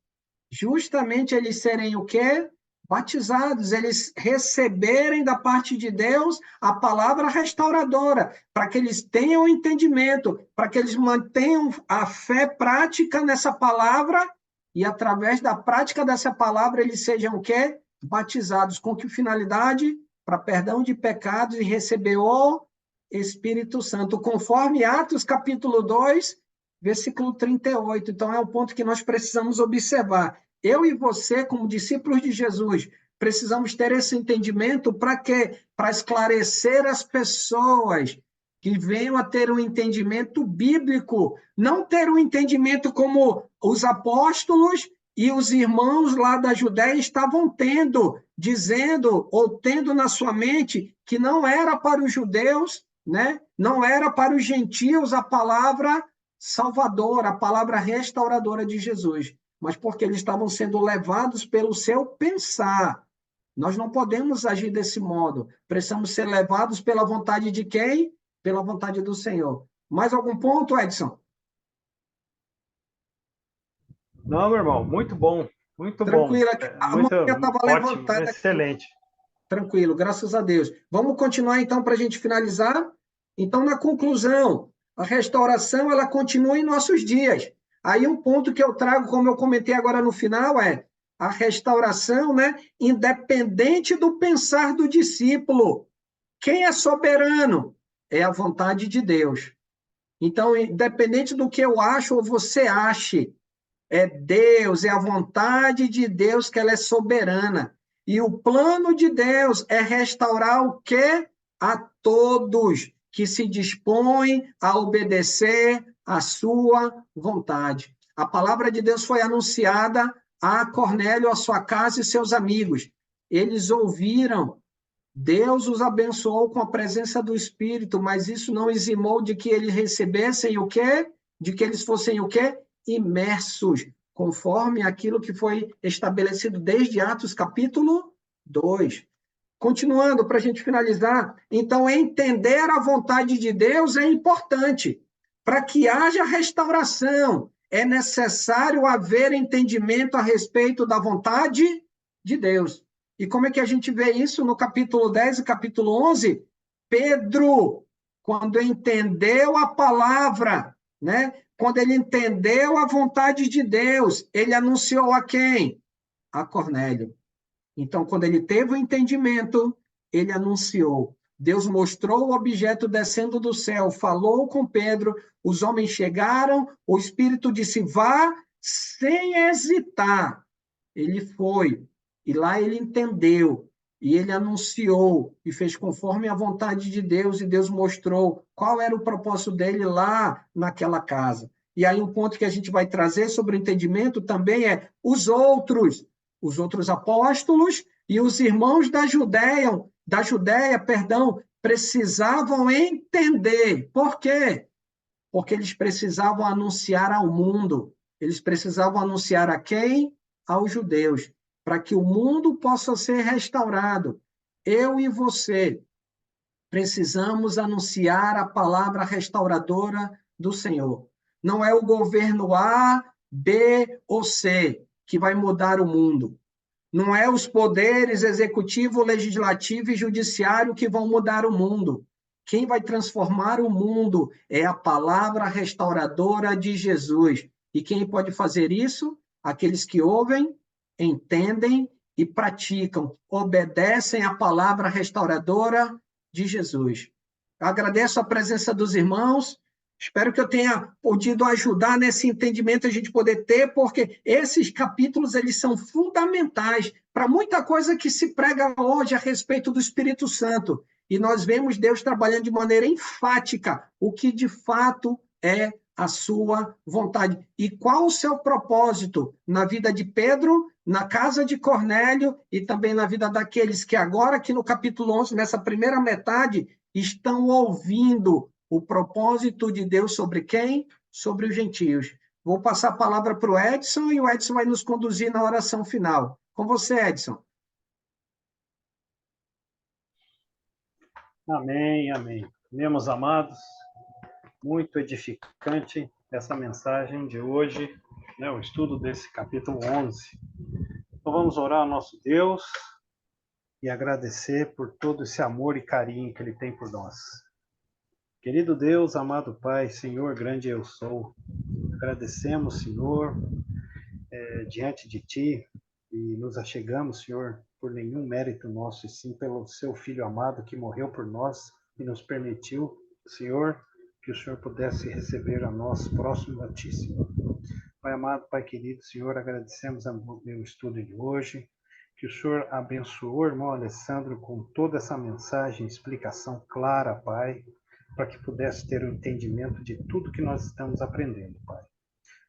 Justamente eles serem o quê? Batizados, eles receberem da parte de Deus a palavra restauradora, para que eles tenham entendimento, para que eles mantenham a fé prática nessa palavra e, através da prática dessa palavra, eles sejam o quê? Batizados. Com que finalidade? Para perdão de pecados e receber o Espírito Santo, conforme Atos capítulo 2, versículo 38. Então, é um ponto que nós precisamos observar. Eu e você, como discípulos de Jesus, precisamos ter esse entendimento para quê? Para esclarecer as pessoas que venham a ter um entendimento bíblico, não ter um entendimento como os apóstolos e os irmãos lá da Judéia estavam tendo, dizendo ou tendo na sua mente que não era para os judeus, né? Não era para os gentios a palavra salvadora, a palavra restauradora de Jesus, mas porque eles estavam sendo levados pelo seu pensar. Nós não podemos agir desse modo. Precisamos ser levados pela vontade de quem? Pela vontade do Senhor. Mais algum ponto, Edson? Não, meu irmão, muito bom, muito Tranquilo. bom. A mão Muito já estava ótimo, levantada. excelente. Tranquilo, graças a Deus. Vamos continuar, então, para a gente finalizar? Então, na conclusão, a restauração, ela continua em nossos dias. Aí, um ponto que eu trago, como eu comentei agora no final, é a restauração, né, independente do pensar do discípulo. Quem é soberano? É a vontade de Deus. Então, independente do que eu acho ou você ache, é Deus, é a vontade de Deus que ela é soberana. E o plano de Deus é restaurar o quê? A todos que se dispõem a obedecer à sua vontade. A palavra de Deus foi anunciada a Cornélio, a sua casa e seus amigos. Eles ouviram, Deus os abençoou com a presença do Espírito, mas isso não eximou de que eles recebessem o quê? De que eles fossem o quê? Imersos, conforme aquilo que foi estabelecido desde Atos capítulo 2. Continuando, para a gente finalizar, então, entender a vontade de Deus é importante. Para que haja restauração, é necessário haver entendimento a respeito da vontade de Deus. E como é que a gente vê isso no capítulo 10 e capítulo 11? Pedro, quando entendeu a palavra, né? Quando ele entendeu a vontade de Deus, ele anunciou a quem? A Cornélio. Então, quando ele teve o entendimento, ele anunciou. Deus mostrou o objeto descendo do céu, falou com Pedro, os homens chegaram, o Espírito disse, vá, sem hesitar. Ele foi, e lá ele entendeu, e ele anunciou, e fez conforme a vontade de Deus, e Deus mostrou qual era o propósito dele lá naquela casa. E aí um ponto que a gente vai trazer sobre o entendimento também é os outros apóstolos e os irmãos da Judéia, precisavam entender. Por quê? Porque eles precisavam anunciar ao mundo. Eles precisavam anunciar a quem? Aos judeus, para que o mundo possa ser restaurado. Eu e você precisamos anunciar a palavra restauradora do Senhor. Não é o governo A, B ou C que vai mudar o mundo. Não é os poderes executivo, legislativo e judiciário que vão mudar o mundo. Quem vai transformar o mundo é a palavra restauradora de Jesus. E quem pode fazer isso? Aqueles que ouvem, entendem e praticam, obedecem à palavra restauradora de Jesus. Eu agradeço a presença dos irmãos. Espero que eu tenha podido ajudar nesse entendimento a gente poder ter, porque esses capítulos eles são fundamentais para muita coisa que se prega hoje a respeito do Espírito Santo. E nós vemos Deus trabalhando de maneira enfática o que de fato é a sua vontade. E qual o seu propósito na vida de Pedro, na casa de Cornélio e também na vida daqueles que agora, aqui no capítulo 11, nessa primeira metade, estão ouvindo o propósito de Deus sobre quem? Sobre os gentios. Vou passar a palavra para o Edson e o Edson vai nos conduzir na oração final. Com você, Edson. Amém, amém. Meus amados, muito edificante essa mensagem de hoje, né, o estudo desse capítulo 11. Então vamos orar ao nosso Deus e agradecer por todo esse amor e carinho que Ele tem por nós. Querido Deus, amado Pai, Senhor, grande eu sou, agradecemos, Senhor, diante de Ti, e nos achegamos, Senhor, por nenhum mérito nosso, e sim pelo Seu Filho amado que morreu por nós e nos permitiu, Senhor, que o Senhor pudesse receber a nós próximo a Ti, Senhor. Pai amado, Pai querido, Senhor, agradecemos o meu estudo de hoje, que o Senhor abençoou o irmão Alessandro com toda essa mensagem, explicação clara, Pai, para que pudesse ter o entendimento de tudo que nós estamos aprendendo, Pai.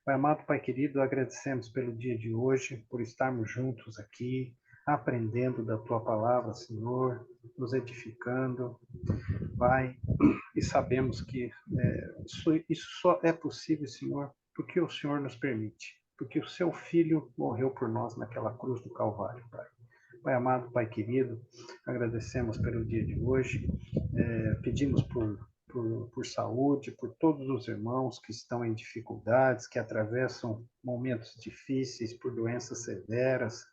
Pai amado, Pai querido, agradecemos pelo dia de hoje, por estarmos juntos aqui, aprendendo da Tua palavra, Senhor, nos edificando, Pai, e sabemos que isso só é possível, Senhor, porque o Senhor nos permite, porque o Seu Filho morreu por nós naquela cruz do Calvário, Pai. Pai amado, Pai querido, agradecemos pelo dia de hoje, pedimos por saúde, por todos os irmãos que estão em dificuldades, que atravessam momentos difíceis, por doenças severas,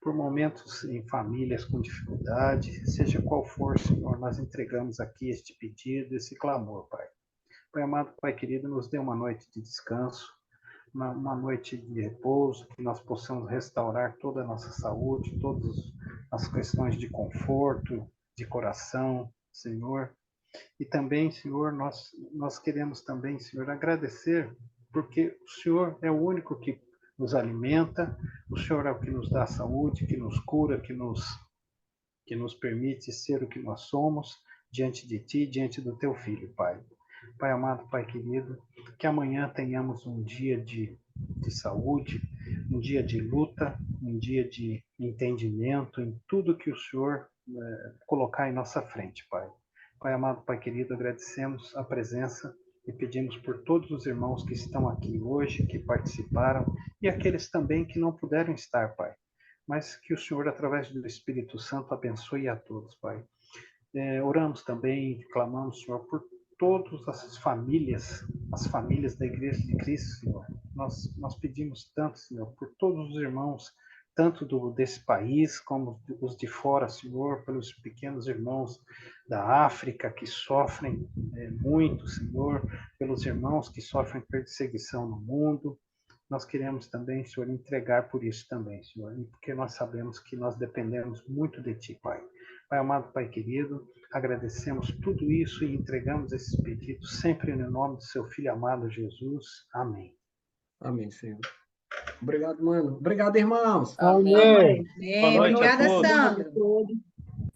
por momentos em famílias com dificuldade, seja qual for, Senhor, nós entregamos aqui este pedido, esse clamor, Pai. Pai amado, Pai querido, nos dê uma noite de descanso, uma noite de repouso, que nós possamos restaurar toda a nossa saúde, todas as questões de conforto, de coração, Senhor. E também, Senhor, nós queremos também, Senhor, agradecer, porque o Senhor é o único que nos alimenta, o Senhor é o que nos dá saúde, que nos cura, que nos permite ser o que nós somos diante de Ti, diante do Teu Filho, Pai. Pai amado, Pai querido, que amanhã tenhamos um dia de saúde, um dia de luta, um dia de entendimento em tudo que o Senhor colocar em nossa frente, Pai. Pai amado, Pai querido, agradecemos a presença e pedimos por todos os irmãos que estão aqui hoje, que participaram, e aqueles também que não puderam estar, Pai. Mas que o Senhor, através do Espírito Santo, abençoe a todos, Pai. Oramos também, clamamos, Senhor, por todas as famílias da Igreja de Cristo, Senhor. Nós pedimos tanto, Senhor, por todos os irmãos, tanto desse país como os de fora, Senhor, pelos pequenos irmãos da África que sofrem muito, Senhor, pelos irmãos que sofrem perseguição no mundo. Nós queremos também, Senhor, entregar por isso também, Senhor, porque nós sabemos que nós dependemos muito de Ti, Pai. Pai amado, Pai querido, agradecemos tudo isso e entregamos esses pedidos sempre no nome do Seu Filho amado Jesus. Amém. Amém, Senhor. Obrigado, mano. Obrigado, irmãos. Amém. Boa noite a Obrigada, todos. Sandro.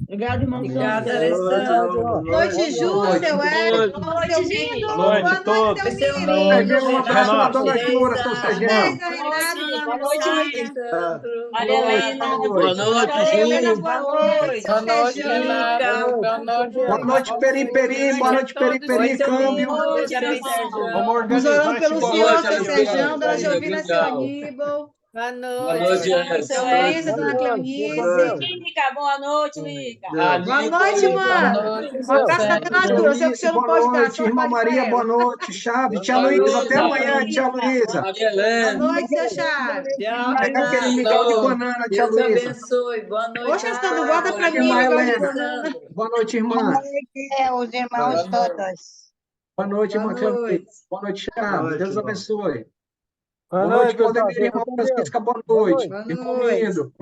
Obrigado, irmão. Obrigada, Sandro. Alessandro. Boa noite, Ju, seu Hélio. Boa noite, seu gente. Lindo. Boa noite a todos. Seu Seu Lindo. Lindo, Um abraço para a dona Tereza, Flora, São Sergiano. Tereza, Renato. Boa noite, Alessandro. Maria Helena. Boa noite, Helena, Ju. boa noite. Seu Sergião. Boa noite, Peri. Boa noite, Peri. Câmbio. Boa noite, irmão. Vamos Nos organizar orando pelo esse senhor, bolão. seu Sergião, dona Giovina, seu Aníbal. Boa Boa noite. noite, Seu Edson. Luísa, dona Cleonice. Lica, boa noite, Lica. Boa noite, mano. Um abraço da dona Arthur. Eu sei que o senhor não pode dar, só Irmã fale pra Maria, ela. boa noite. Chave, tia Luísa, até amanhã, tia Luísa. Maria Boa Helena. noite, seu Chaves. Pega aquele mingau de banana, tia Luísa. Boa noite. Poxa, Sandro, guarda pra mim, Irmã mingau de Helena. banana. Boa noite, irmã. Os irmãos todos. Boa noite, irmã Boa Cleonice. noite. Boa noite, Chave. Deus abençoe. Boa Boa noite, pessoal. Claudemir, irmã Francisca. Boa noite. Boa Irmão noite. lindo.